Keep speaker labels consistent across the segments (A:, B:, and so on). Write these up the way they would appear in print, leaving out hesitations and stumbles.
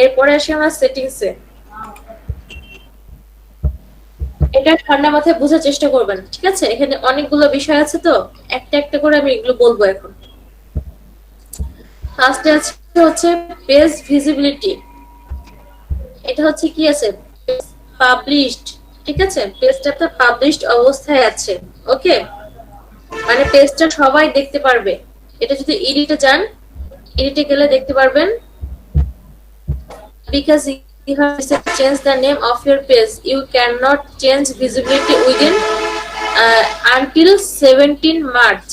A: এরপরে আসি আমরা সেটিংসে। এটা ঠান্ডা মাথায় বোঝার চেষ্টা করবেন, ঠিক আছে? এখানে অনেকগুলো বিষয় আছে, তো একটা একটা করে আমি এগুলো বলবো এখন। ফার্স্টে আছে হচ্ছে পেজ ভিজিবিলিটি। এটা হচ্ছে কি আছে, পাবলিশড, ঠিক আছে? পেজটা আপনার পাবলিশড অবস্থায় আছে, ওকে? মানে পেজটা সবাই দেখতে পারবে। এটা যদি এডিটে যান, এডিটে গেলে দেখতে পারবেন, because you have changed the name of your page, you cannot change visibility within until 17 March.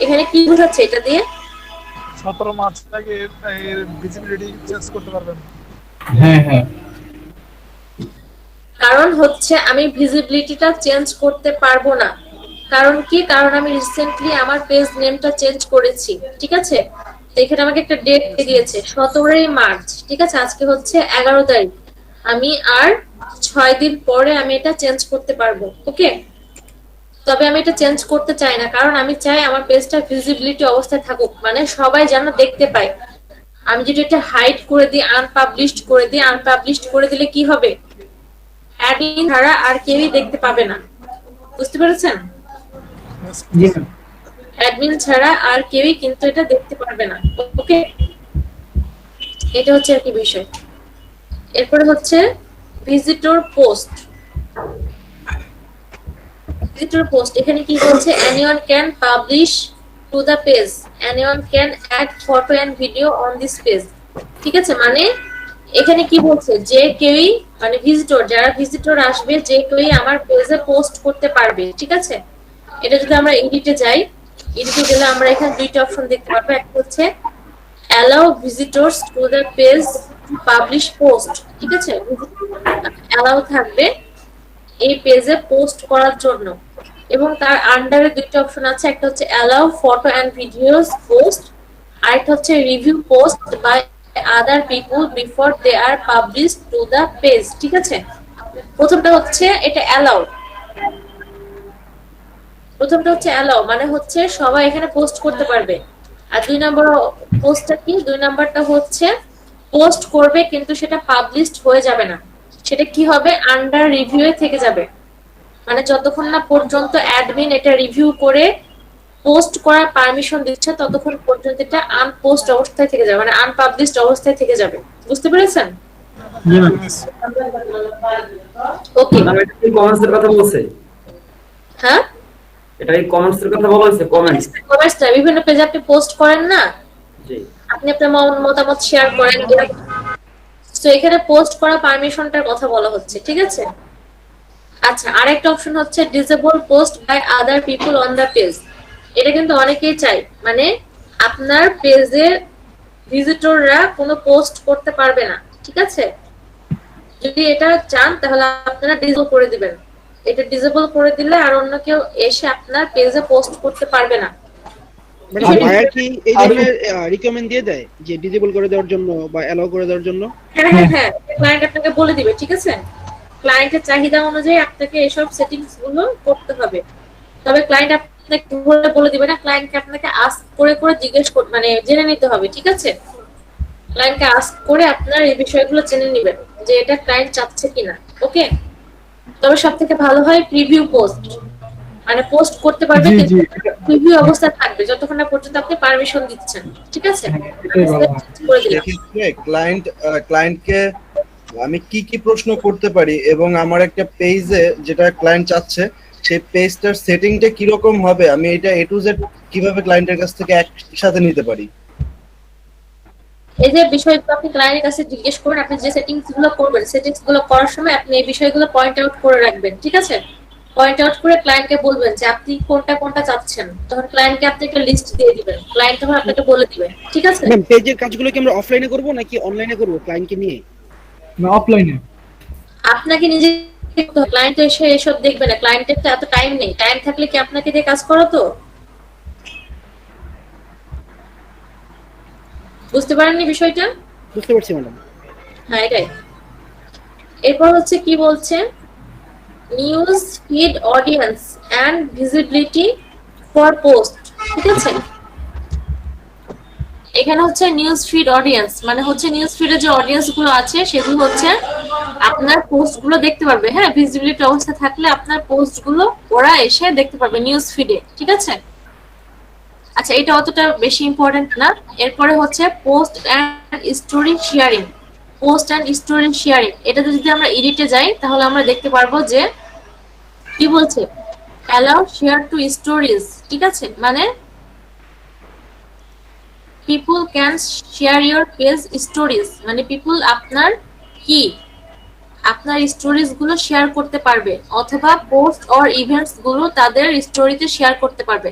A: এখানে কি বোঝাচ্ছে এটা দিয়ে?
B: 17 মার্চ আগে এর ভিজিবিলিটি চেঞ্জ করতে পারবেন।
C: হ্যাঁ হ্যাঁ,
A: কারণ হচ্ছে আমি ভিজিবিলিটিটা চেঞ্জ করতে পারবো না। কারণ কি? কারণ আমি রিসেন্টলি আমার পেজ নেমটা চেঞ্জ করেছি, ঠিক আছে? এখানে আমাকে একটা ডেট দিয়েছে 17 মার্চ, ঠিক আছে? আজকে হচ্ছে 11 তারিখ। আমি আর 6 দিন পরে আমি এটা চেঞ্জ করতে পারবো, ওকে? তবে আমি এটা চেঞ্জ করতে চাই না, কারণ আমি চাই আমার পেজটা ভিজিবিলিটি অবস্থায় থাকুক, মানে সবাই যেন দেখতে পায়। আমি যদি এটা হাইড করে দিই, আনপাবলিশড করে দিই, আনপাবলিশড করে দিলে কি হবে? অ্যাডমিন ছাড়া আর কেউই দেখতে পাবে না, বুঝতে পেরেছেন?
C: জি ম্যাম।
A: অ্যাডমিন ছাড়া আর কেউই কিন্তু এটা দেখতে পারবে না, ওকে? এটা হচ্ছে আর কি বিষয়। এরপরে হচ্ছে ভিজিটর পোস্ট। ভিজিটর পোস্ট এখানে কি বলছে? anyone can publish to the page, anyone can add photo and video on this page, ঠিক আছে? মানে এখানে কি বলছে, যে কেউই, মানে ভিজিটর, যারা ভিজিটর আসবে, যে কেউই আমার পেজে পোস্ট করতে পারবে, ঠিক আছে? এটা যদি আমরা এডিটে যাই, এডিটে গেলে আমরা এখানে দুইটা অপশন দেখতে পারবো। একটা হচ্ছে allow visitors to the page to publish post, ঠিক আছে? allow থাকবে এই পেজে পোস্ট করার জন্য, এবং তার আন্ডারে দুইটা অপশন আছে। একটা হচ্ছে allow photo and videos post, আর একটা হচ্ছে review post by other people before they are published to the page, ঠিক আছে? প্রথমটা হচ্ছে এটা allow, প্রথমটা হচ্ছে অ্যালাউ, মানে হচ্ছে সবাই এখানে পোস্ট করতে পারবে। আর দুই নম্বর পোস্টটা কি? দুই নাম্বারটা হচ্ছে পোস্ট করবে কিন্তু সেটা পাবলিশড হয়ে যাবে না, সেটা কি হবে? আন্ডার রিভিউ থেকে যাবে। মানে যতক্ষণ না পর্যন্ত অ্যাডমিন এটা রিভিউ করে পোস্ট করার পারমিশন দিচ্ছে, ততক্ষণ পর্যন্ত এটা আনপোস্ট অবস্থায় থেকে যাবে, মানে আনপাবলিশড অবস্থায় থেকে যাবে। বুঝতে পেরেছেন?
C: জি ম্যাম।
A: ওকে।
D: ম্যাম এটা কি কমেন্টসের কথা বলছে?
A: হ্যাঁ,
D: এটা কি কমেন্টসের কথা বলা হয়েছে? কমেন্টস?
A: কমেন্টসটা বিভিন্ন পেজে আপনি পোস্ট করেন না,
D: জি।
A: আপনি আপনার মতামত শেয়ার করেন, তো এখানে পোস্ট করা পারমিশনটার কথা বলা হচ্ছে, ঠিক আছে? আচ্ছা, আরেকটা অপশন হচ্ছে disable post by other people on the page. এটা কিন্তু অনেকেই চায়, মানে আপনার পেজে ভিজিটররা কোনো পোস্ট করতে পারবে না, ঠিক আছে? যদি এটা চান তাহলে আপনারা ডিসেবল করে দিবেন। এটা ডিসেবল করে দিলে আর অন্য কেউ এসে আপনার পেজে পোস্ট করতে পারবে না।
E: ম্যাডাম বায়ার কি এই ধরনের রিকমেন্ড দিয়ে দেয় যে ডিসেবল করে দেওয়ার জন্য বা অ্যালাউ করে দেওয়ার জন্য?
A: হ্যাঁ হ্যাঁ হ্যাঁ, ক্লায়েন্ট আপনাকে বলে দিবে, ঠিক আছে? ক্লায়েন্টের চাহিদা অনুযায়ী আপনাকে এসব সেটিংস গুলো করতে হবে। তবে ক্লায়েন্ট আপনাকে বলে দিবে না, ক্লায়েন্টকে আপনাকে আস্ক করে করে জিজ্ঞেস মানে জেনে নিতে হবে, ঠিক আছে? ক্লায়েন্টকে আস্ক করে আপনার এই বিষয়গুলো জেনে নেবেন যে এটা ক্লায়েন্ট চাচ্ছে কিনা, ওকে? তবে সব থেকে ভালো হয় প্রিভিউ পোস্ট, মানে পোস্ট করতে পারবে
C: জি
A: কিন্তু
C: জি,
A: প্রিভিউ অবস্থায় থাকবে যতক্ষণ না পর্যন্ত আপনি পারমিশন দিচ্ছেন, ঠিক আছে?
C: এটাই ভালো হয়।
A: করে দিলাম।
F: সেক্ষেত্রে ক্লায়েন্টকে আমি কি কি প্রশ্ন করতে পারি, এবং আমার একটা পেজে যেটা ক্লায়েন্ট চাচ্ছে সেই পেজটার সেটিংটা কিরকম হবে, আমি এটা এ টু জেড কিভাবে ক্লায়েন্টের কাছ থেকে একসাথে নিতে পারি?
A: এই যে বিষয়গুলো আপনি ক্লায়েন্টের কাছে জিজ্ঞেস করবেন, আপনি যে সেটিংস গুলো করবেন, সেটিংস গুলো করার সময় আপনি এই বিষয়গুলো পয়েন্ট আউট করে রাখবেন, ঠিক আছে? পয়েন্ট আউট করে ক্লায়েন্টকে বলবেন যে আপনি কোনটা কোনটা চাচ্ছেন, তখন ক্লায়েন্টকে আপনি একটা লিস্ট দিয়ে দিবেন, ক্লায়েন্ট তখন আপনাকে বলে দিবে, ঠিক আছে?
E: ম্যাম পেজের কাজগুলো কি আমরা অফলাইনে করব নাকি অনলাইনে করব ক্লায়েন্টকে নিয়ে?
C: না, অফলাইনে।
A: আপনাকে নিজে, ক্লায়েন্ট এসে এসব দেখবে না, ক্লায়েন্টের তো এত টাইম নেই, টাইম থাকলে কি আপনাকে দিয়ে কাজ করাতো? বুঝতে পারেননি বিষয়টা?
E: বুঝতে পারছি ম্যাডাম।
A: হ্যাঁ, এটাই। এরপর হচ্ছে কি বলছে, news feed audience and visibility for post, ঠিক আছে? এখানে হচ্ছে নিউজ ফিড অডিয়েন্স, মানে হচ্ছে নিউজ ফিডে যে অডিয়েন্স গুলো আছে সেগুলো হচ্ছে আপনার পোস্ট গুলো দেখতে পারবে। হ্যাঁ, ভিজিবিলিটি অবস্থা থাকলে আপনার পোস্ট গুলো ওরা এসে দেখতে পারবে নিউজ ফিডে, ঠিক আছে? আচ্ছা, এটা অতটা বেশি ইম্পর্টেন্ট না। এরপরে হচ্ছে post and story sharing. Post and story sharing এটাতে যদি আমরা এডিটে যাই তাহলে আমরা দেখতে পারবো যে কি বলছে, অ্যালাউ শেয়ার টু স্টোরিজ, ঠিক আছে? মানে people can share your page stories, মানে পিপল আপনার কি আপনার স্টোরিজ গুলো শেয়ার করতে পারবে, অথবা পোস্ট অর ইভেন্টস গুলো তাদের স্টোরিতে শেয়ার করতে পারবে।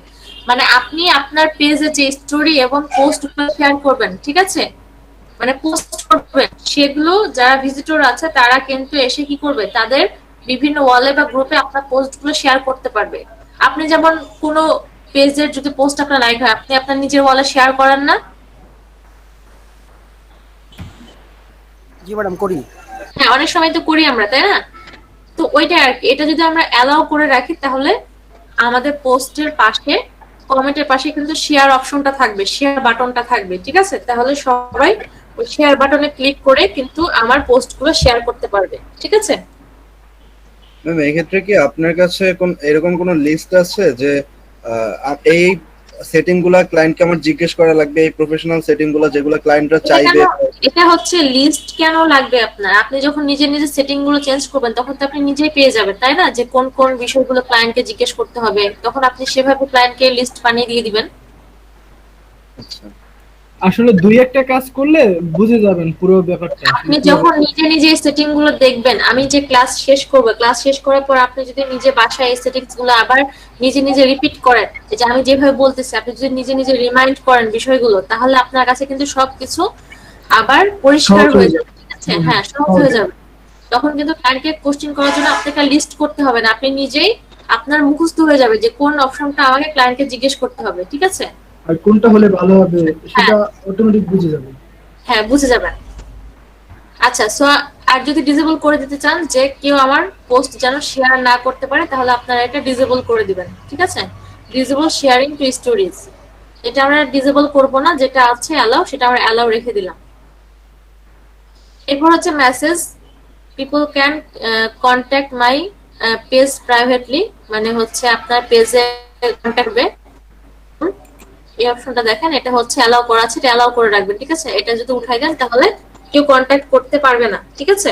A: মানে আপনি আপনার পেজে যে স্টোরি এবং পোস্ট গুলো শেয়ার করবেন, ঠিক আছে, মানে পোস্ট করবেন, সেগুলো যারা ভিজিটর আছে তারা কিন্তু এসে কি করবে, তাদের বিভিন্ন ওয়ালে বা গ্রুপে আপনার পোস্ট গুলো শেয়ার করতে পারবে। আপনি যেমন কোনো পেজের যদি পোস্ট আপনার লাইক হয়, আপনি আপনার নিজের ওয়ালে শেয়ার করেন না?
G: জি ম্যাডাম করি।
A: হ্যাঁ, অনেক সময় তো করি আমরা, তাই না? তো ওইটা আর কি, এটা যদি আমরা অ্যালাউ করে রাখি তাহলে আমাদের পোস্টের পাশে, কমেন্টের পাশে কিন্তু শেয়ার অপশনটা থাকবে, শেয়ার বাটনটা থাকবে, ঠিক আছে? তাহলে সবাই ওই শেয়ার বাটনে ক্লিক করে কিন্তু আমার পোস্টগুলো শেয়ার করতে পারবে, ঠিক আছে?
F: ম্যাম, এক্ষেত্রে কি আপনার কাছে এরকম কোন লিস্ট আছে যে এই সেটিং গুলা ক্লায়েন্টকে আমার জিজ্ঞেস করা লাগবে, এই প্রফেশনাল সেটিং গুলা যেগুলো ক্লায়েন্টরা চাইবে?
A: এটা হচ্ছে লিস্ট কেন লাগবে আপনার? আপনি যখন নিজে নিজে সেটিং গুলো চেঞ্জ করবেন তখন তো আপনি নিজেই পেয়ে যাবেন, তাই না? যে কোন কোন বিষয়গুলো ক্লায়েন্টকে জিজ্ঞেস করতে হবে, তখন আপনি সেভাবে ক্লায়েন্টকে লিস্ট বানিয়ে দিয়ে দিবেন।
F: আচ্ছা,
C: আসলে দুই একটা কাজ করলে বুঝে যাবেন পুরো ব্যাপারটা।
A: আপনি যখন নিজে নিজে সেটিং গুলো দেখবেন, আমি যে ক্লাস শেষ করব, ক্লাস শেষ করার পর আপনি যদি নিজে বাসায় এই সেটিংস গুলো আবার নিজে নিজে রিপিট করেন, যে আমি যেভাবে বলতেছি আপনি যদি নিজে নিজে রিমাইন্ড করেন বিষয়গুলো, তাহলে আপনার কাছে কিন্তু সবকিছু আবার পরিষ্কার হয়ে যাবে, ঠিক আছে? হ্যাঁ, সহজ হয়ে যাবে। তখন কিন্তু ক্লায়েন্টকে কোশ্চেন করার জন্য আপনাকে লিস্ট করতে হবে না, আপনি নিজেই আপনার মুখস্থ হয়ে যাবে যে কোন অপশনটা আমাকে ক্লায়েন্টকে জিজ্ঞেস করতে হবে, ঠিক আছে?
C: আর কোনটা হলে ভালো হবে সেটা অটোমেটিক বুঝে যাবে।
A: হ্যাঁ, বুঝে যাবেন। আচ্ছা, সো আর যদি ডিসেবল করে দিতে চান যে কেউ আমার পোস্ট যেন শেয়ার না করতে পারে, তাহলে আপনারা এটা ডিসেবল করে দিবেন, ঠিক আছে? ডিসেবল শেয়ারিং টু স্টোরিজ, এটা আমরা ডিসেবল করব না, যেটা আছে অ্যালাউ সেটা আমরা অ্যালাউ রেখে দিলাম। এরপর হচ্ছে message, people can contact my page privately, মানে হচ্ছে আপনার পেজে কন্ট্যাক্ট করবে। এই অপশনটা দেখেন, এটা হচ্ছে অ্যালাউ করা আছে, এটা অ্যালাউ করে রাখবেন, ঠিক আছে? এটা যদি উঠাই দেন তাহলে কেউ কন্ট্যাক্ট করতে পারবে না, ঠিক আছে?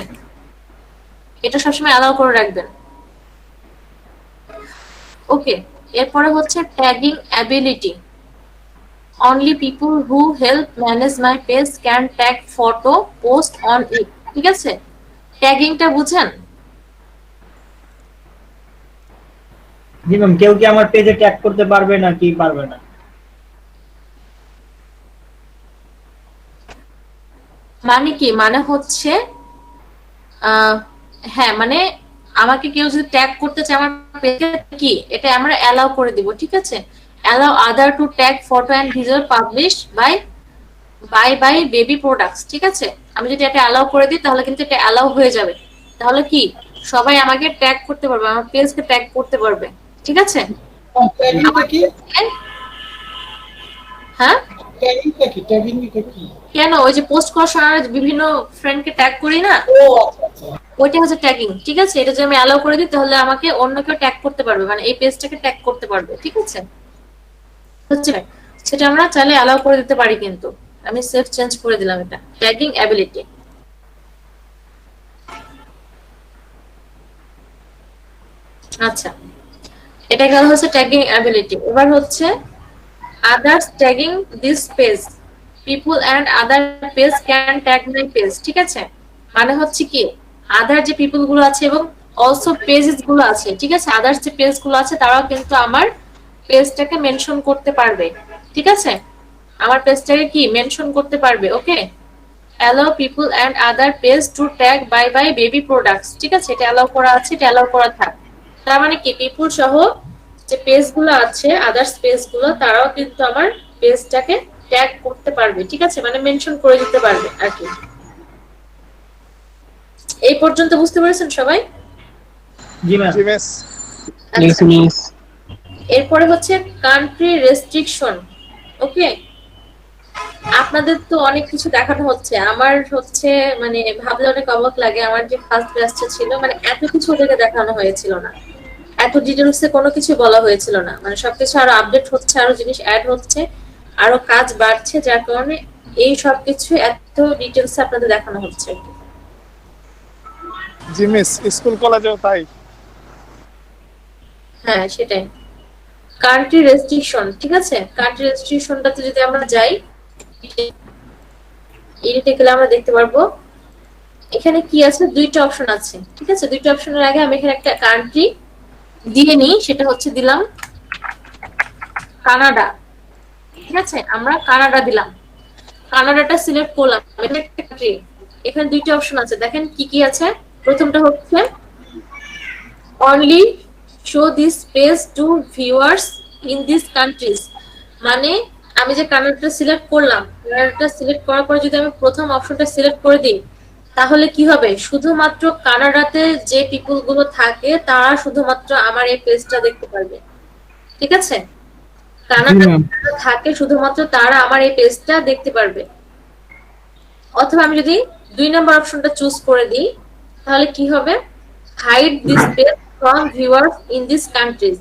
A: এটা সবসময় অ্যালাউ করে রাখবেন। ওকে, এরপরে হচ্ছে tagging ability. Only people who help manage my page can tag photo post on it, ঠিক আছে? ট্যাগিংটা বুঝেন?
H: জি ম্যাম, কেউ কি আমার পেজে ট্যাগ করতে পারবে না কি পারবে না?
A: মানে কি, মানে হচ্ছে হ্যাঁ, মানে আমাকে কেউ যদি ট্যাগ করতে চায় আমার পেজে, কি এটা আমরা অ্যালাউ করে দিব, ঠিক আছে? Allow other to tag photo and video publish by baby products, ঠিক আছে? আমি যদি এটা অ্যালাউ করে দিই তাহলে কিন্তু এটা অ্যালাউ হয়ে যাবে। তাহলে কি সবাই আমাকে ট্যাগ করতে পারবে, আমার পেজকে ট্যাগ করতে পারবে, ঠিক আছে? হ্যাঁ, কেন? ওই যে পোস্ট করার সময় আমরা বিভিন্ন ফ্রেন্ডকে ট্যাগ করি না, ওইটা হচ্ছে ট্যাগিং, ঠিক আছে? এটা যদি আমি অ্যালাউ করে দিই তাহলে আমাকে অন্য কেউ ট্যাগ করতে পারবে, মানে এই পেজটাকে ট্যাগ করতে পারবে, ঠিক আছে? হচ্ছে সেটা আমরা চাইলে অ্যালাউ করে দিতে পারি, কিন্তু আমি সেফ চেঞ্জ করে দিলাম এটা, ট্যাগিং অ্যাবিলিটি। আচ্ছা, এটা গেল হচ্ছে ট্যাগিং অ্যাবিলিটি। এবার হচ্ছে others tagging this page, people and other page can tag my page, ঠিক আছে? মানে হচ্ছে কি, আদার যে পিপল গুলো আছে এবং অলসো পেজেস গুলো আছে, ঠিক আছে? আদার্স যে পেজ গুলো আছে তারাও কিন্তু আমার পেজটাকে মেনশন করতে পারবে, ঠিক আছে? আমার পেজটাকে কি মেনশন করতে পারবে। ওকে, allow people and other page to tag by baby products, ঠিক আছে? এটা অ্যালাউ করা আছে, এটা অ্যালাউ করা থাক। তার মানে কি পিপল সহ যে পেজ গুলো আছে, আদার্স পেজ গুলো, তারাও কিন্তু আমার পেজটাকে ট্যাগ করতে পারবে, ঠিক আছে? মানে মেনশন করে দিতে পারবে আর কি। এই পর্যন্ত বুঝতে পেরেছেন সবাই?
H: জি ম্যাম।
B: জি মিস।
A: আচ্ছা, এরপরে হচ্ছে কান্ট্রি রেস্ট্রিকশন। ওকে, আপনাদের তো অনেক কিছু দেখানো হচ্ছে, আমার হচ্ছে মানে ভাবলে অনেক অবাক লাগে। আমার যে ফার্স্ট ব্যাচটা ছিল মানে এত কিছু ওদেরকে দেখানো হয়েছিল না, এত ডিটেলসে কোনো কিছু বলা হয়েছিল না। মানে সবকিছু আরো আপডেট হচ্ছে, আরো জিনিস অ্যাড হচ্ছে, আরো কাজ বাড়ছে, যার কারণে এই সবকিছু এত ডিটেলসে আপনাদের দেখানো হচ্ছে।
B: জি মিস, স্কুল কলেজেও তাই।
A: হ্যাঁ সেটাই। কান্ট্রি রেস্ট্রিকশন, ঠিক আছে, কান্ট্রি রেস্ট্রিকশনটাতে যদি আমরা যাই, এডিটে গেলে আমরা দেখতে পারবো এখানে কি আছে, দুইটা অপশন আছে, ঠিক আছে। দুইটা অপশনের আগে আমি এখানে একটা কান্ট্রি দিয়ে নিই, সেটা হচ্ছে দিলাম কানাডা, ঠিক আছে। আমরা কানাডা দিলাম, কানাডাটা সিলেক্ট করলাম, এটা একটা কান্ট্রি। এখানে দুইটা অপশন আছে, দেখেন কি কি আছে। প্রথমটা হচ্ছে only show this page to viewers in this countries, মানে আমি যে কানাডাটা সিলেক্ট করলাম, কানাডাটা সিলেক্ট করার পরে যদি আমি প্রথম অপশনটা সিলেক্ট করে দিই, তাহলে কি হবে, শুধুমাত্র কানাডাতে যে পিপল গুলো থাকে তারা শুধুমাত্র আমার এই পেজটা দেখতে পারবে, ঠিক আছে। কানাডাতে যারা থাকে শুধুমাত্র তারা আমার এই পেজটা দেখতে পারবে। অথবা আমি যদি 2 নম্বর অপশনটা চুজ করে দিই, তাহলে কি হবে, hide this page from viewers in this countries,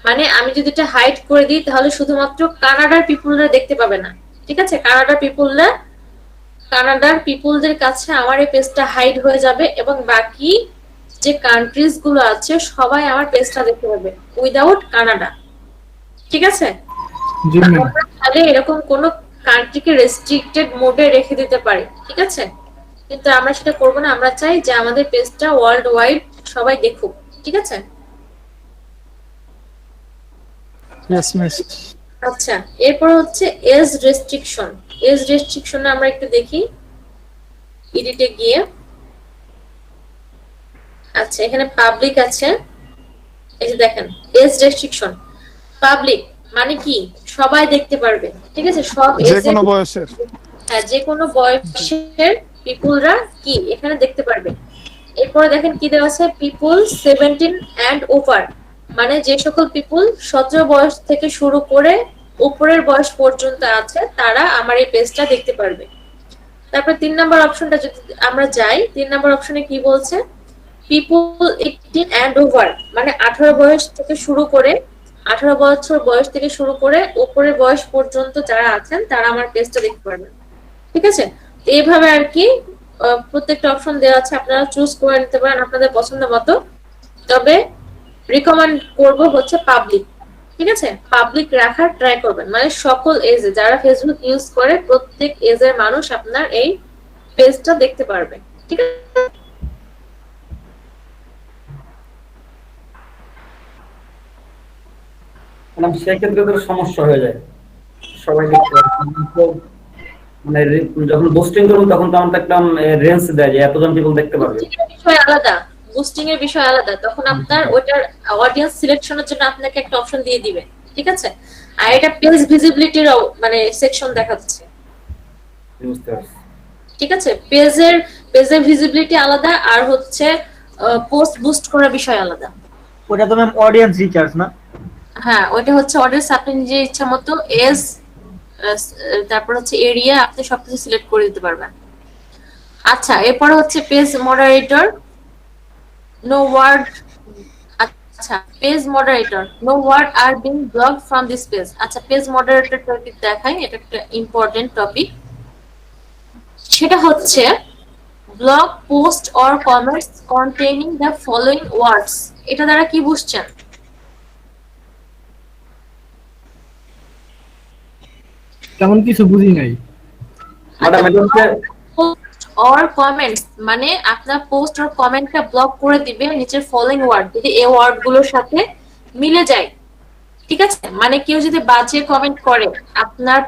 A: মানে আমি যদি এটা হাইড করে দিই তাহলে শুধুমাত্র কানাডার পিপলরা দেখতে পাবে না, ঠিক আছে। কানাডার পিপলদের কাছে আমার এই পেজটা হাইড হয়ে যাবে, এবং বাকি যে কান্ট্রিজ গুলো আছে সবাই আমার পেজটা দেখতে পাবে উইদাউট কানাডা, ঠিক আছে।
C: জি ম্যাম।
A: আমরা তাহলে এরকম কোন কান্ট্রিকে রেস্ট্রিক্টেড মোডে রেখে দিতে পারি, ঠিক আছে, কিন্তু আমরা সেটা করব না। আমরা চাই যে আমাদের পেজটা ওয়ার্ল্ড ওয়াইড সবাই দেখুক, ঠিক আছে।
B: Yes miss.
A: আচ্ছা, এরপর হচ্ছে এজ রেস্ট্রিকশন। এজ রেস্ট্রিকশনে আমরা একটু দেখি এডিটে গিয়ে। আচ্ছা, এখানে পাবলিক আছে, এই যে দেখেন এজ রেস্ট্রিকশন পাবলিক মানে কি, সবাই দেখতে পারবে, ঠিক আছে, সব
B: যে কোনো বয়সের।
A: হ্যাঁ, যে কোনো বয়সের পিপলরা কি এখানে দেখতে পারবে। এরপরে দেখেন কি দেওয়া আছে, পিপল 17 অ্যান্ড ওভার, মানে যে সকল পিপল 17 বয়স থেকে শুরু করে উপরের বয়স পর্যন্ত আছে তারা আমার এই পেজটা দেখতে পারবে। তারপর 3 নম্বর অপশনটা যদি আমরা যাই, 3 নম্বর অপশনে কি বলছে, পিপল 18 অ্যান্ড ওভার, মানে 18 বয়স থেকে শুরু করে 18 বছর বয়স থেকে শুরু করে উপরের বয়স পর্যন্ত যারা আছেন তারা আমার পেজটা দেখতে পারবেন, ঠিক আছে। তো এইভাবে আর কি প্রত্যেকটা অপশন দেওয়া আছে, আপনারা চুজ করে নিতে পারেন আপনাদের পছন্দ মতো। তবে রিকমেন্ড করব হচ্ছে পাবলিক, ঠিক আছে, পাবলিক রাখার ট্রাই করবেন, মানে সকল এজে যারা ফেসবুক ইউজ করে প্রত্যেক এজের মানুষ আপনার এই পেজটা দেখতে পারবে, ঠিক আছে।
D: মানে সেক্ষেত্রে তো সমস্যা হয়ে যায়, সবাই দেখতে পারে। তো মানে যখন পোস্টিং করবো তখন তো আমাদের একটা রেঞ্জ দেয় যে এতজন পিপল দেখতে পারবে।
A: বুস্টিং এর বিষয় আলাদা, বুস্টিং এর বিষয় আলাদা, তখন আপনার ওটার অডিয়েন্স সিলেকশনের জন্য আপনাকে একটা অপশন দিয়ে দিবে, ঠিক আছে। আর এটা পেজ ভিজিবিলিটির মানে সেকশন দেখাচ্ছে,
D: বুঝতে পারছি।
A: ঠিক আছে। পেজের ভিজিবিলিটি আলাদা, আর হচ্ছে পোস্ট বুস্ট করার বিষয় আলাদা।
H: ওটা তো ম্যাম অডিয়েন্স রিচার্জ না?
A: হ্যাঁ, ওইটা হচ্ছে অডিয়েন্স, আপনি নিজের ইচ্ছা মতো এজ, তারপর হচ্ছে এরিয়া, আপনি সবকিছু সিলেক্ট করে দিতে পারবেন। আচ্ছা, এরপর হচ্ছে পেজ মডারেটর, নো ওয়ার্ড। আচ্ছা, page moderator, no word are being blocked from this page. আচ্ছা, পেজ মডারেটর টপিক দেখাই, এটা একটা ইম্পর্টেন্ট টপিক। সেটা হচ্ছে blog post or comments containing the following words. এটা দ্বারা কি বুঝছেন?
C: তেমন কিছু বুঝি নাই।
A: অর কমেন্টস মানে আপনার পোস্ট অর কমেন্টটা ব্লক করে দিবে নিচের ফলোইং ওয়ার্ড যদি এই ওয়ার্ড গুলোর সাথে মিলে যায়, ঠিক আছে। মানে কেউ যদি বাজে কমেন্ট করে আপনার,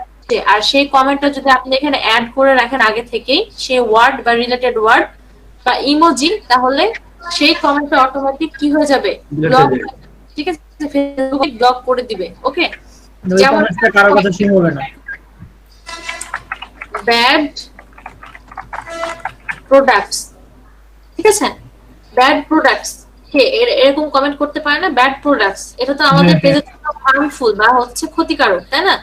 A: আর সেই কমেন্টটা যদি আপনি এখানে অ্যাড করে রাখেন আগে থেকেই সেই ওয়ার্ড বা রিলেটেড ওয়ার্ড বা ইমোজি, তাহলে সেই কমেন্টটা অটোমেটিক কি হয়ে যাবে, ব্লক, ঠিক আছে, ফেসবুক ব্লক করে দিবে। ওকে,
H: যেমন একটা কারো কথা শুনবে না।
A: ব্যাড প্রোডাক্টস, ঠিক আছে, ব্যাড প্রোডাক্টস, এরকম কমেন্ট করতে পারে না, ব্যাড প্রোডাক্টস, এটা তো আমাদের পেজের জন্য হার্মফুল বা হচ্ছে ক্ষতিকারক, তাই না।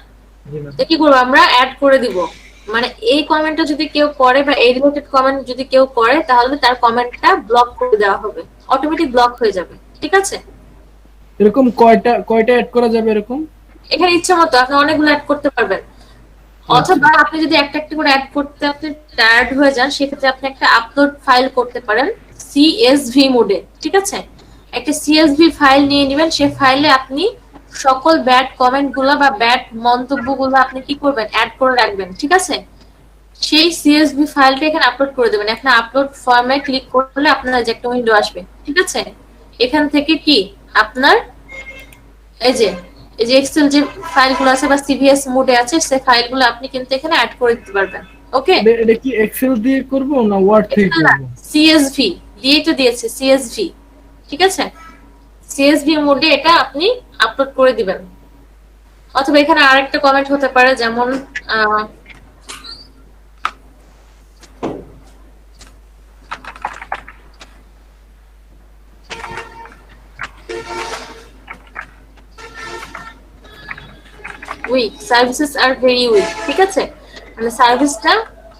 A: তো কি করবো আমরা, অ্যাড করে দিব মানে এই কমেন্টটা যদি কেউ করে বা এই রিলেটেড কমেন্ট যদি কেউ করে তাহলে তার কমেন্টটা ব্লক করে দেওয়া হবে, অটোমেটিক ব্লক হয়ে যাবে। ঠিক আছে,
C: এরকম কয়টা অ্যাড করা যাবে এরকম?
A: এখানে ইচ্ছা মতো আপনি অনেকগুলো অ্যাড করতে পারবেন, অথবা আপনি যদি একটা একটা করে অ্যাড করতে আপনি টায়ার্ড হয়ে যান সেক্ষেত্রে আপনি একটা আপলোড ফাইল করতে পারেন সিএসভি মোডে। ঠিক আছে, একটা সিএসভি ফাইল নিয়ে নেবেন, সেই ফাইলে আপনি সকল ব্যাড কমেন্ট গুলো বা ব্যাড মন্তব্যগুলো আপনি কি করবেন, অ্যাড করে রাখবেন। ঠিক আছে, সেই সিএসভি ফাইলটা এখানে আপলোড করে দেবেন। এখানে আপলোড ফর্মে ক্লিক করলে আপনার যে একটা উইন্ডো আসবে। ঠিক আছে, এখান থেকে কি আপনার এই যে এক্সেল যে ফাইলগুলো আছে বা সিভিএস মোডে আছে সেই ফাইলগুলো আপনি কিন্তু এখানে অ্যাড করে দিতে পারবেন। ওকে,
C: এটা কি এক্সেল দিয়ে করব না ওয়ার্ড থেকে করব?
A: সিএসভি দিয়ে তো দিয়েছে, সিএসভি। ঠিক আছে, সিএসভি মোডে এটা আপনি আপলোড করে দিবেন। অথবা এখানে আরেকটা কমেন্ট হতে পারে, যেমন weak, services are very weak. ঠিক আছে, মানে সার্ভিসটা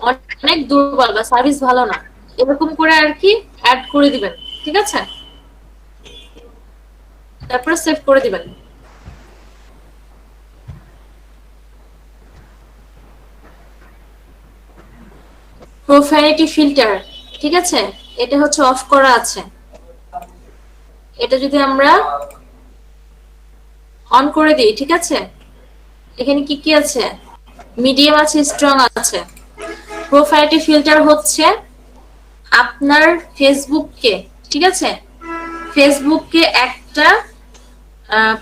A: অনেক দুর্বল বা সার্ভিস ভালো না, এরকম করে আর কি অ্যাড করে দিবেন। ঠিক আছে, তারপরে সেভ করে দিবেন। প্রোফাইলিটি ফিল্টার, ঠিক আছে, এটা হচ্ছে অফ করা আছে। এটা যদি আমরা অন করে দিই, ঠিক আছে, এখানে কি কি আছে, মিডিয়াম আছে, স্ট্রং আছে। প্রোফাইলিটি ফিল্টার হচ্ছে আপনার ফেসবুককে, ঠিক আছে, ফেসবুককে একটা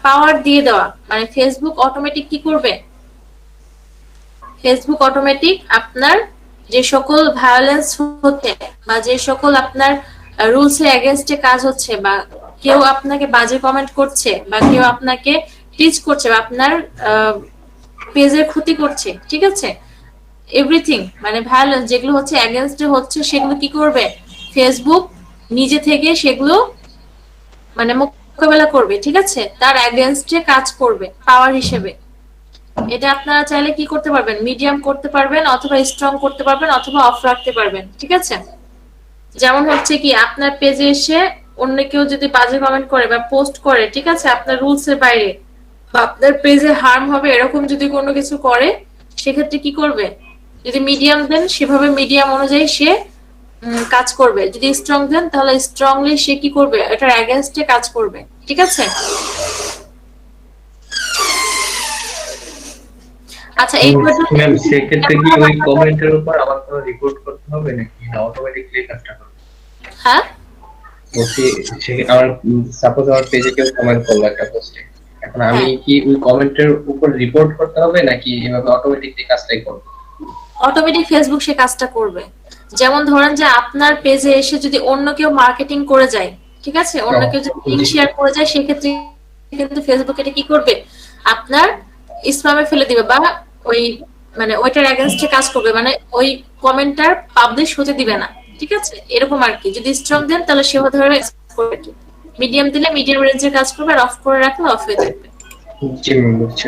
A: পাওয়ার দিয়ে দেওয়া, মানে ফেসবুক অটোমেটিক কি করবে, ফেসবুক অটোমেটিক আপনার যে সকল ভায়োলেন্স হচ্ছে বা যে সকল আপনার রুলস এর এগেইনস্টে কাজ হচ্ছে বা কেউ আপনাকে বাজে কমেন্ট করছে বা কেউ আপনাকে টিচ করছে বা আপনার পেজের ক্ষতি করছে, ঠিক আছে, এভরিথিং মানে ভায়োলেন্স যেগুলো হচ্ছে এগেইনস্টে হচ্ছে সেগুলো কি করবে, ফেসবুক নিজে থেকে সেগুলো মানে মোকাবেলা করবে। ঠিক আছে, তার এগেইনস্টে কাজ করবে পাওয়ার হিসেবে। এটা আপনারা চাইলে কি করতে পারবেন, মিডিয়াম করতে পারবেন অথবা স্ট্রং করতে পারবেন অথবা অফ রাখতে পারবেন। ঠিক আছে, যেমন হচ্ছে কি আপনার পেজে এসে অন্য কেউ যদি বাজে কমেন্ট করে বা পোস্ট করে, ঠিক আছে, আপনার রুলস এর বাইরে বা আপনার পেজে হার্ম হবে এরকম যদি কোনো কিছু করে, সেক্ষেত্রে কি করবে, যদি মিডিয়াম দেন সেভাবে মিডিয়াম অনুযায়ী সে কাজ করবে, যদি স্ট্রং দেন তাহলে স্ট্রংলি সে কি করবে, এটার এগেইনস্টে কাজ করবে। ঠিক আছে, আচ্ছা এই
I: ম্যাম সেক্ষেত্রে কি ওই কমেন্টের উপর আবার কোনো রিপোর্ট করতে হবে নাকি না অটোমেটিক্যালি কাজটা করবে?
A: হ্যাঁ,
I: বলছি সে আমার সাপোজ আমার পেজে কেউ কমেন্ট করলো একটা পোস্টে, এখন আমি কি ওই কমেন্টের উপর রিপোর্ট করতে হবে নাকি এভাবে অটোমেটিক্যালি কাজটাই করবে?
A: অটোমেটিক ফেসবুক সে কাজটা করবে। যেমন ধরেন যে আপনার পেজে এসে যদি অন্য কেউ মার্কেটিং করে যায়, ঠিক আছে, অন্য কেউ যদি লিংক শেয়ার করে যায়, সেক্ষেত্রে কিন্তু ফেসবুক এটা কি করবে, আপনার স্প্যামে ফেলে দিবে বা ওই মানে ওইটার এগেইনস্টে কাজ করবে, মানে ওই কমেন্টটার পাবলিশ হতে দিবে না। ঠিক আছে, এরকম আর কি। যদি স্ট্রং দেন তাহলে সে ধরে করবে, মিডিয়াম দিলে মিডিয়াম রেঞ্জে কাজ করবে, আর অফ করে রাখলে অফ হয়ে যাবে।
I: জি ম্যাম বুঝছি।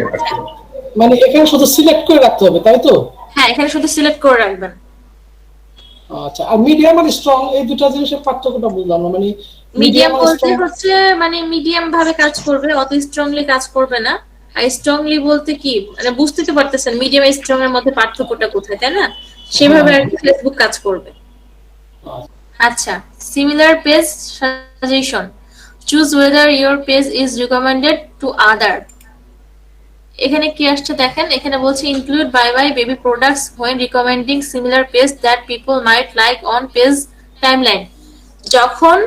J: মানে এখানে শুধু সিলেক্ট করে রাখতে হবে তাই তো?
A: হ্যাঁ, এখানে শুধু সিলেক্ট করে রাখবেন।
J: আচ্ছা, আর মিডিয়াম আর স্ট্রং এই দুটো জিনিসের পার্থক্যটা বুঝলাম না। মানে
A: মিডিয়াম বলতে হচ্ছে মানে মিডিয়াম ভাবে কাজ করবে, অত স্ট্রংলি কাজ করবে না। আর স্ট্রংলি বলতে কি মানে বুঝতে তো পারতেছেন মিডিয়াম আর স্ট্রং এর মধ্যে পার্থক্যটা কোথায়, তাই না? সেভাবে আর কি ফেসবুক কাজ করবে। আচ্ছা, similar page suggestion, choose whether your page is recommended to other। এখানে কি আসছে দেখেন, এখানে বলছে include bye baby products when recommending similar page that people might like on page timeline। যখন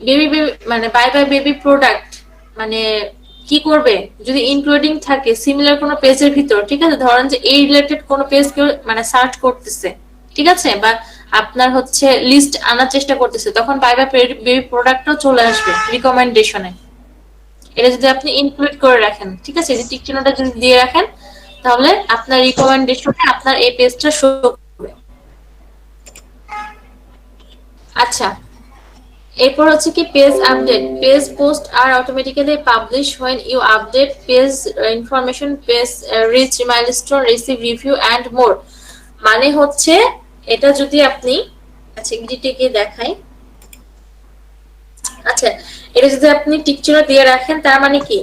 A: বেবি মানে বাই বেবি প্রোডাক্ট মানে কি করবে, যদি ইনক্লুডিং থাকে সিমিলার কোনো পেজের ভিতর, ঠিক আছে, ধরেন যে এই রিলেটেড কোনো পেজ কেউ মানে সার্চ করতেছে, ঠিক আছে, বা আপনার হচ্ছে লিস্ট আনার চেষ্টা করতেছে, তখন বাই বেবি প্রোডাক্টও চলে আসবে রিকমেন্ডেশনে। এটা যদি আপনি ইনক্লুড করে রাখেন, ঠিক আছে, যে টিক চিহ্নটা যদি দিয়ে রাখেন, তাহলে আপনার রিকমেন্ডেশনে আপনার এই পেজটা শো করবে। আচ্ছা, এরপর হচ্ছে কি page update, page post are automatically publish when you update page information, page reach milestone, receive review and more. মানে হচ্ছে এটা যদি আপনি, আচ্ছা এডিটে গিয়ে দেখাই, আচ্ছা এটা যদি আপনি টিকচিহ্ন দিয়ে রাখেন তার মানে কি,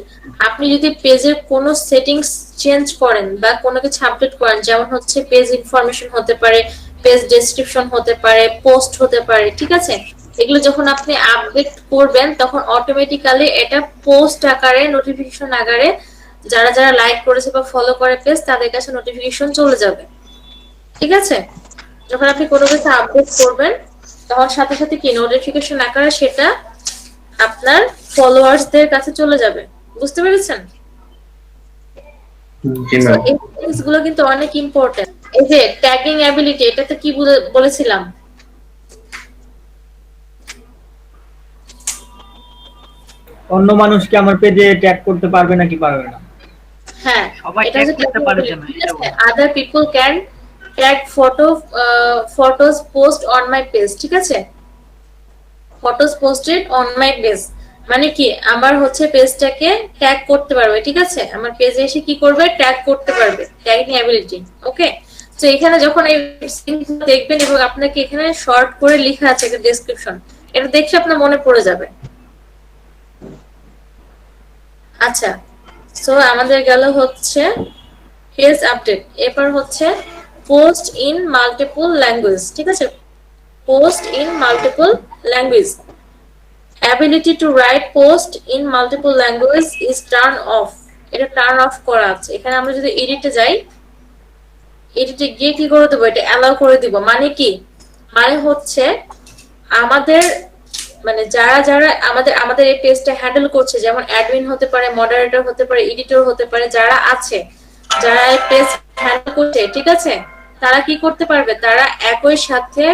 A: আপনি যদি পেজের কোনো সেটিংস চেঞ্জ করেন বা কোনো কিছু আপডেট করেন, যেমন হচ্ছে পেজ ইনফরমেশন হতে পারে, পেজ ডেসক্রিপশন হতে পারে, পোস্ট হতে পারে, ঠিক আছে, এগুলো যখন আপনি আপডেট করবেন তখন অটোমেটিক্যালি এটা পোস্ট আকারে, নোটিফিকেশন আকারে যারা যারা লাইক করেছে বা ফলো করে পেজ তাদের কাছে নোটিফিকেশন চলে যাবে। ঠিক আছে, যখন আপনি কোনো কিছু আপডেট করবেন তখন সাথে সাথে কি নোটিফিকেশন আকারে সেটা আপনার ফলোয়ার্সদের কাছে চলে যাবে। বুঝতে পেরেছেন?
I: জি ম্যাম।
A: এই জিনিসগুলো কিন্তু অনেক ইম্পর্টেন্ট। এই যে ট্যাগিং অ্যাবিলিটি, এটাতে কি বলেছিলাম?
H: অন্য মানুষকে আমার পেজে ট্যাগ করতে পারবে নাকি পারবে না?
A: হ্যাঁ,
C: সবাই
A: এটা
C: ট্যাগ
A: যে
C: করতে পারছে না, এটা বলো।
A: Other people can tag photos post on my page. ঠিক আছে, photos posted on my page মানে কি, আমার হচ্ছে পেজটাকে ট্যাগ করতে পারবে। ঠিক আছে, আমার পেজে এসে কি করবে, ট্যাগ করতে পারবে, ট্যাগিং অ্যাবিলিটি। ওকে, তো এখানে যখন এই দেখবেন এবং আপনাকে এখানে শর্ট করে লেখা আছে একটা ডেসক্রিপশন, এটা দেখে আপনার মনে পড়ে যাবে। আচ্ছা, সো আমাদের গেল হচ্ছে পেজ আপডেট। এরপর হচ্ছে পোস্ট ইন মাল্টিপল ল্যাঙ্গুয়েজ। ঠিক আছে, post in multiple language, ability to write post in multiple language is turn off। এটা টার্ন অফ করা আছে। এখানে আমরা যদি এডিটে যাই, এডিটে গিয়ে কি করে দেবো, এটা অ্যালাউ করে দিব। মানে কি, মানে হচ্ছে আমাদের মানে যারা যারা আমাদের এই পেজটা হ্যান্ডেল করছে, যেমন অ্যাডমিন হতে পারে, মডারেটর হতে পারে, এডিটর হতে পারে, যারা আছে, যারা এই পেজ হ্যান্ডেল করছে, ঠিক আছে, তারা কি করতে পারবে, তারা একই সাথে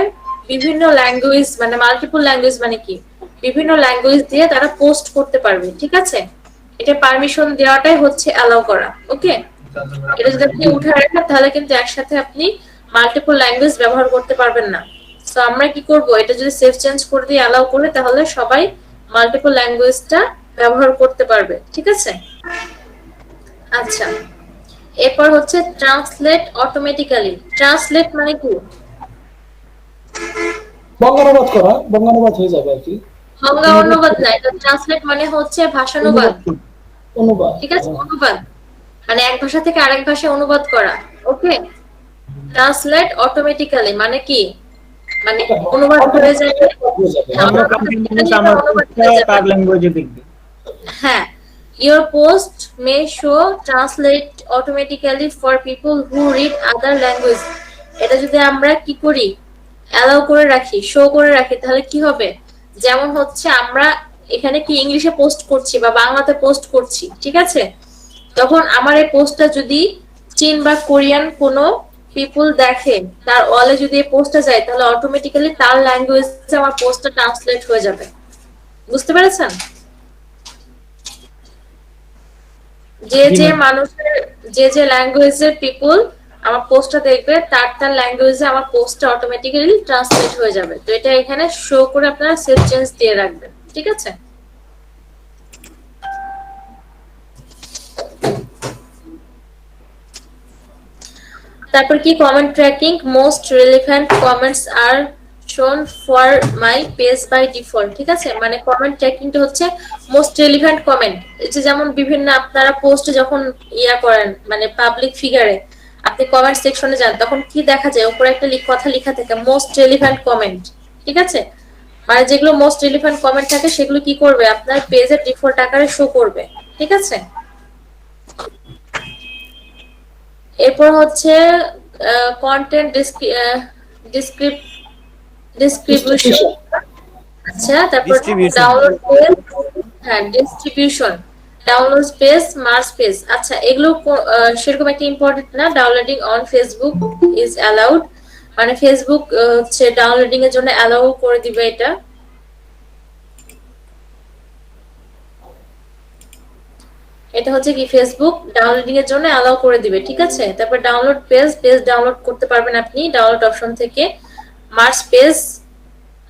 A: বিভিন্ন ল্যাঙ্গুয়েজ মানে মাল্টিপল ল্যাঙ্গুয়েজ মানে কি, বিভিন্ন ল্যাঙ্গুয়েজ দিয়ে তারা পোস্ট করতে পারবে। ঠিক আছে, এটা পারমিশন দেওয়াটাই হচ্ছে অ্যালাউ করা। ওকে, এটা যদি আপনি উঠে রাখেন তাহলে কিন্তু একসাথে আপনি মাল্টিপল ল্যাঙ্গুয়েজ ব্যবহার করতে পারবেন না। সো আমরা কি করব, এটা যদি সেভ চেঞ্জ করে দিয়ে অ্যালাউ করে, তাহলে সবাই মাল্টিপল ল্যাঙ্গুয়েজটা ব্যবহার করতে পারবে। ঠিক আছে, আচ্ছা এরপর হচ্ছে ট্রান্সলেট অটোমেটিক্যালি। ট্রান্সলেট মানে কি,
J: বঙ্গানুবাদ করা, বঙ্গানুবাদ হয়ে যাবে আর কি।
A: বাংলা অনুবাদ না, এটা ট্রান্সলেট মানে হচ্ছে ভাষানুবাদ।
J: অনুবাদ,
A: ঠিক আছে, অনুবাদ মানে এক ভাষা থেকে আরেক ভাষায় অনুবাদ করা। ওকে, ট্রান্সলেট অটোমেটিক্যালি মানে কি, মানে অনুবাদ হয়ে যাবে।
H: অন্য কান্ট্রির মানুষ আমার পোস্টটা তার ল্যাঙ্গুয়েজে দেখবে।
A: হ্যাঁ, your post may show translate automatically for people who read other language। এটা যদি আমরা কি করি, অ্যালাউ করে রাখি, শো করে রাখি, তাহলে কি হবে, যেমন হচ্ছে আমরা এখানে কি ইংলিশে পোস্ট করছি বা বাংলাতে পোস্ট করছি, ঠিক আছে, তখন আমার এই পোস্টটা যদি চীন বা কোরিয়ান কোনো পিপল দেখে, তার ওয়ালে যদি এই পোস্টটা যায়, তাহলে অটোমেটিক্যালি তার ল্যাঙ্গুয়েজে আমার পোস্টটা ট্রান্সলেট হয়ে যাবে। বুঝতে পেরেছেন? যে যে মানুষের যে ল্যাঙ্গুয়েজের পিপল আমার পোস্টটা দেখবে, তার ল্যাঙ্গুয়েজে আমার পোস্টটা অটোমেটিক্যালি ট্রান্সলেট হয়ে যাবে। তো এটা এখানে শো করে আপনারা সেভ চেঞ্জ দিয়ে রাখবেন। ঠিক আছে, তারপর কি comment tracking, most relevant comments আর shown for my page by default. ঠিক আছে, মানে কমেন্ট ট্র্যাকিংটা হচ্ছে মোস্ট রিলেভেন্ট কমেন্ট। এই যে যেমন বিভিন্ন আপনারা পোস্টে যখন করেন, মানে পাবলিক ফিগারে আপনি কমেন্ট সেকশনে যান, তখন কি দেখা যায়, উপরে একটা কথা লেখা থাকে মোস্ট রিলেভেন্ট কমেন্ট। ঠিক আছে, মানে যেগুলো মোস্ট রিলেভেন্ট কমেন্ট থাকে সেগুলো কি করবে, আপনার পেজের ডিফল্ট আকারে শো করবে। ঠিক আছে, এরপর হচ্ছে কন্টেন্ট ডিসক্রিপশন। আচ্ছা, তারপর ডাউনলোড পেজ, হ্যাঁ distribution, download page, merge page. আচ্ছা, এগুলো সেরকম একটা ইম্পর্টেন্ট না। Downloading on Facebook is allowed, মানে ফেসবুক হচ্ছে ডাউনলোডিং এর জন্য অ্যালাউ করে দিবে এটা। এটা হচ্ছে কি ফেসবুক ডাউনলোডিং এর জন্য অ্যালাউ করে দিবে। ঠিক আছে, তারপর ডাউনলোড পেজ, পেজ ডাউনলোড করতে পারবেন আপনি ডাউনলোড অপশন থেকে। মার্জ পেজ,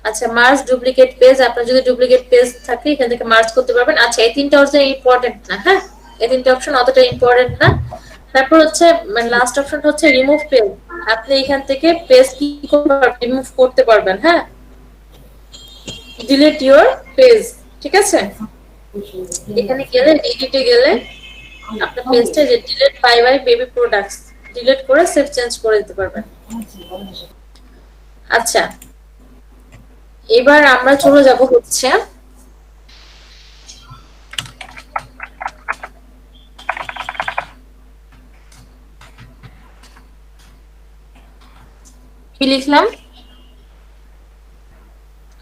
A: আচ্ছা, মার্জ ডুপ্লিকেট পেজ, আপনার যদি ডুপ্লিকেট পেজ থাকে এখান থেকে মার্জ করতে পারবেন। আচ্ছা, এই তিনটা অপশন ইম্পর্টেন্ট না, হ্যাঁ, এই তিনটা অপশন অতটা ইম্পর্টেন্ট না। তারপর হচ্ছে মানে লাস্ট অপশনটা হচ্ছে রিমুভ পেজ। আপনি এখান থেকে পেজ কি রিমুভ করতে পারবেন, হ্যাঁ, ডিলিট ইওর পেজ, ঠিক আছে। এখানে গেলে এডিটে গেলে আপনার পেজটা যে delete by baby products delete করে সেভ চেঞ্জ করে দিতে পারবেন। আচ্ছা, এবার আমরা চলে যাব হচ্ছে কি লিখলাম,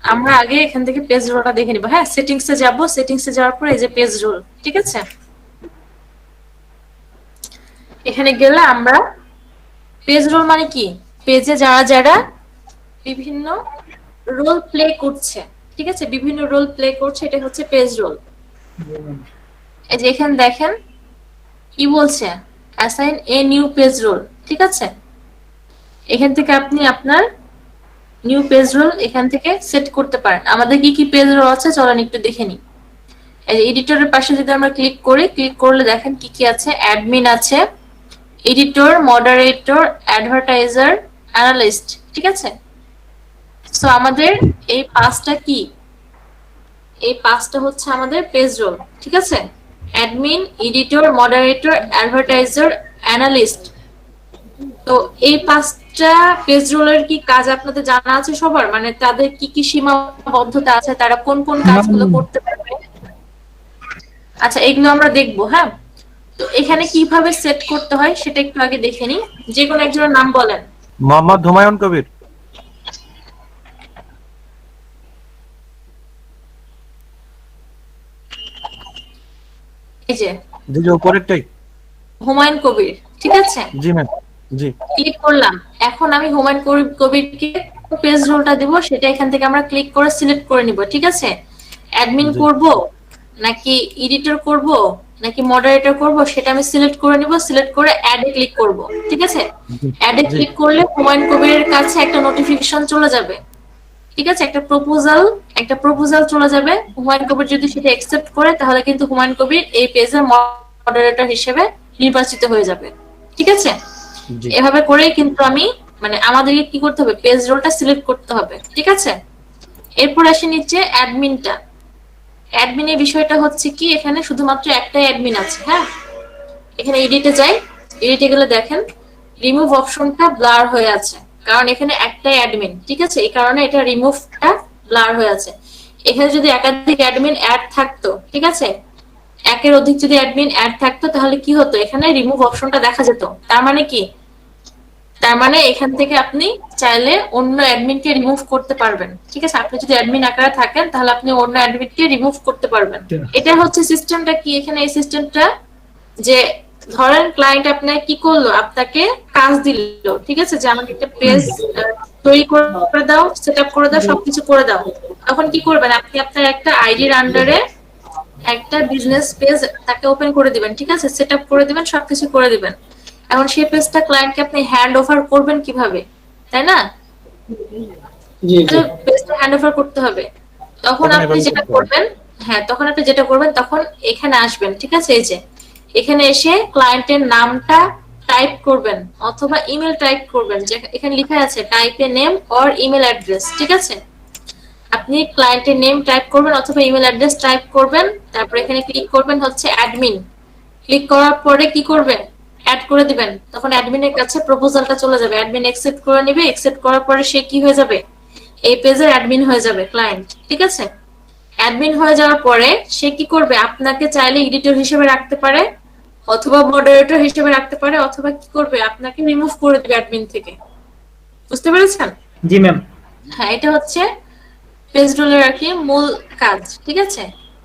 A: আমরা আগে এখান থেকে পেজ রোলটা দেখে নিব। হ্যাঁ, সেটিংসে যাব, সেটিংসে যাওয়ার পর এই যে পেজ রোল, ঠিক আছে, এখানে গেলে আমরা পেজ রোল মানে কি, পেজে যারা যারা বিভিন্ন রোল প্লে করছে, ঠিক আছে, বিভিন্ন রোল প্লে করছে, এটা হচ্ছে পেজ রোল। এই যে এখানে দেখেন কি বলছে, assign a new page role, ঠিক আছে। এখান থেকে আপনি আপনার নিউ পেজ রোল এখান থেকে সেট করতে পারেন। আমাদের কি কি পেজ রোল আছে চলেন একটু দেখে নিই। এই যে এডিটরের পাশে যদি আমরা ক্লিক করি, ক্লিক করলে দেখেন কি কি আছে, অ্যাডমিন আছে, এডিটর, মডারেটর, অ্যাডভার্টাইজার, অ্যানালিস্ট, ঠিক আছে। সো আমাদের এই পাঁচটা কি, এই পাঁচটা হচ্ছে আমাদের পেজ রোল, ঠিক আছে। Admin, editor, moderator, advertiser, analyst. তো এই পাঁচটা পেজ রোলের কি কাজ আপনাদের জানা আছে সবার, মানে তাদের কি কি সীমাবদ্ধতা আছে, তারা কোন কোন কাজগুলো করতে পারবে? আচ্ছা, এগুলো আমরা দেখবো, হ্যাঁ। তো এখানে কিভাবে সেট করতে হয় সেটা একটু আগে দেখে নিই। যে কোনো একজনের নাম বলেন।
K: মোহাম্মদ হুমায়ুন কবির।
A: এই যে
K: জি জি, উপরেরটাই।
A: হুমায়ুন কবির, ঠিক আছে,
K: জি ম্যাম, জি।
A: ক্লিক করলাম। এখন আমি হুমায়ুন কবিরকে পেজ রোলটা দিব, সেটা এখান থেকে আমরা ক্লিক করে সিলেক্ট করে নিব, ঠিক আছে। অ্যাডমিন করব নাকি এডিটর করব নাকি মডারেটর করব সেটা আমি সিলেক্ট করে নিব, সিলেক্ট করে অ্যাডে ক্লিক করব, ঠিক আছে। অ্যাডে ক্লিক করলে হুমায়ুন কবিরের কাছে একটা নোটিফিকেশন চলে যাবে, ঠিক আছে, একটা প্রপোজাল চলে যাবে। হুমায়ুন কবির যদি সেটা অ্যাকসেপ্ট করে তাহলে কিন্তু হুমায়ুন কবির এই পেজের মডারেটর হিসেবে নির্বাচিত হয়ে যাবে, ঠিক আছে। এভাবে করেই কিন্তু আমি মানে আমাদেরকে কি করতে হবে, পেজ রোলটা সিলেক্ট করতে হবে, ঠিক আছে। এরপর আসি নিচে অ্যাডমিনটা। অ্যাডমিনের বিষয়টা হচ্ছে কি, এখানে শুধুমাত্র একটাই অ্যাডমিন আছে, হ্যাঁ। এখানে এডিটে যাই, এডিটে গেলে দেখেন রিমুভ অপশনটা ব্লার হয়ে আছে, কারণ এখানে একটাই অ্যাডমিন, ঠিক আছে, এই কারণে এটা রিমুভটা ব্লার হয়ে আছে। এখানে যদি একাধিক অ্যাডমিন অ্যাড থাকতো, ঠিক আছে, একের অধিক যদি অ্যাডমিন অ্যাড থাকতো তাহলে কি হতো, এখানে রিমুভ অপশনটা দেখা যেত। তার মানে কি, তার মানে এখান থেকে আপনি চাইলে অন্য অ্যাডমিনকে রিমুভ করতে পারবেন, ঠিক আছে। আপনি যদি অ্যাডমিন আকারে থাকেন তাহলে আপনি অন্য অ্যাডমিনকে রিমুভ করতে পারবেন। এটা হচ্ছে সিস্টেমটা কি, এখানে এই সিস্টেমটা যে ধরেন ক্লায়েন্ট আপনাকে কি করলো, আপনাকে কাজ দিল, ঠিক আছে, যে আমাকে একটা পেজ তৈরি করে দাও, সেটআপ করে দাও, সবকিছু করে দাও। তখন কি করবেন, আপনি আপনার একটা আইডির আন্ডারে একটা বিজনেস পেজ তাকে ওপেন করে দিবেন, ঠিক আছে, সেটআপ করে দিবেন, সবকিছু করে দিবেন। এখন সেই পেজটা ক্লায়েন্টকে আপনি হ্যান্ড ওভার করবেন কিভাবে, তাই না? পেজটা হ্যান্ড ওভার করতে হবে। তখন আপনি যেটা করবেন, হ্যাঁ, তখন আপনি যেটা করবেন, তখন এখানে আসবেন, ঠিক আছে, এই যে এখানে এসে ক্লায়েন্টের নামটা টাইপ করবেন অথবা ইমেল টাইপ করবেন, যে এখানে লেখা আছে type a name or email address, ঠিক আছে। আপনি ক্লায়েন্টের নেম টাইপ করবেন অথবা ইমেল অ্যাড্রেস টাইপ করবেন, তারপর এখানে ক্লিক করবেন হচ্ছে অ্যাডমিন। ক্লিক করার পরে কি করবেন, অ্যাড করে দিবেন। তখন অ্যাডমিনের কাছে প্রপোজালটা চলে যাবে, অ্যাডমিন অ্যাকসেপ্ট করে নেবে, অ্যাকসেপ্ট করার পরে সে কি হয়ে যাবে, এই পেজের অ্যাডমিন হয়ে যাবে ক্লায়েন্ট, ঠিক আছে। অ্যাডমিন হয়ে যাওয়ার পরে সে কি করবে, আপনাকে চাইলে এডিটর হিসেবে রাখতে পারে অথবা মডারেটর হিসেবে রাখতে পারে, অথবা কি করবে, আপনাকে রিমুভ করে দিবে অ্যাডমিন থেকে। বুঝতে পেরেছেন?
H: জি ম্যাম।
A: হ্যাঁ, এটা হচ্ছে পেজ রোলের আর কি মূল কাজ, ঠিক আছে।